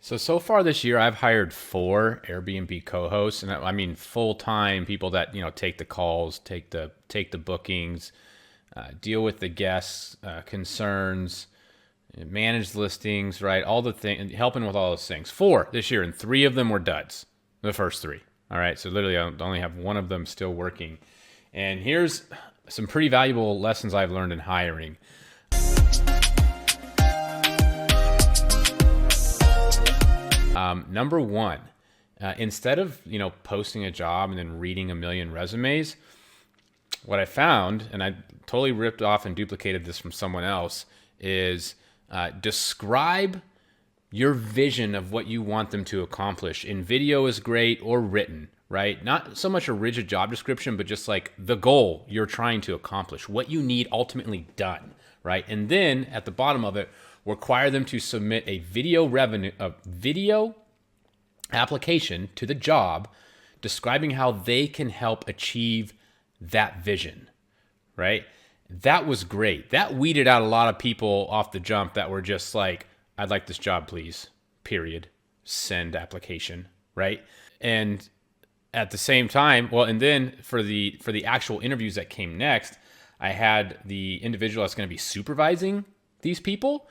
So far this year, I've hired 4 Airbnb co-hosts, and I mean full-time people that take the calls, take the bookings, deal with the guests' concerns, manage the listings, right? All the things, helping with all those things. 4 this year, and 3 of them were duds. The first 3. All right, so literally, I only have 1 of them still working. And here's some pretty valuable lessons I've learned in hiring. Number 1, instead of posting a job and then reading a million resumes, what I found, and I totally ripped off and duplicated this from someone else, is describe your vision of what you want them to accomplish. In video is great, or written, right? Not so much a rigid job description, but just like the goal you're trying to accomplish, what you need ultimately done, right? And then at the bottom of it, require them to submit a video application to the job describing how they can help achieve that vision, right? That was great. That weeded out a lot of people off the jump that were just like, I'd like this job, please, period, send application, right? And at the same time, well, and then for the actual interviews that came next, I had the individual that's going to be supervising these people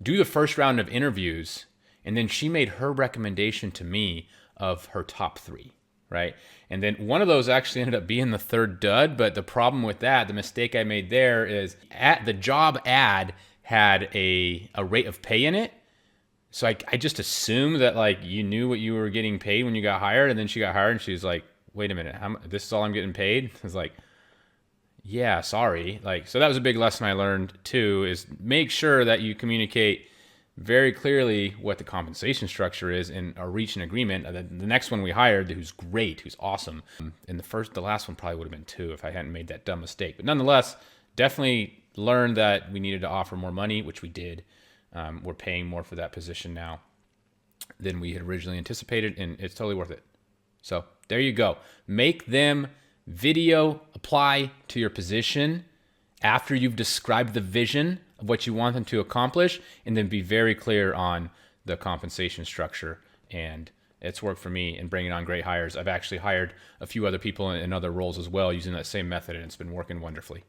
do the first round of interviews, and then she made her recommendation to me of her top 3, right? And then one of those actually ended up being the 3rd dud, but the problem with that, the mistake I made there is the job ad had a rate of pay in it. So I just assumed that like you knew what you were getting paid when you got hired, and then she got hired and she was like, wait a minute, this is all I'm getting paid? I was like, yeah, sorry. So that was a big lesson I learned too, is make sure that you communicate very clearly what the compensation structure is and reach an agreement. The next one we hired, who's great, who's awesome. And the last one probably would have been 2 if I hadn't made that dumb mistake. But nonetheless, definitely learned that we needed to offer more money, which we did. We're paying more for that position now than we had originally anticipated, and it's totally worth it. So there you go. Make them video apply to your position after you've described the vision of what you want them to accomplish, and then be very clear on the compensation structure. And it's worked for me in bringing on great hires. I've actually hired a few other people in other roles as well using that same method, and it's been working wonderfully.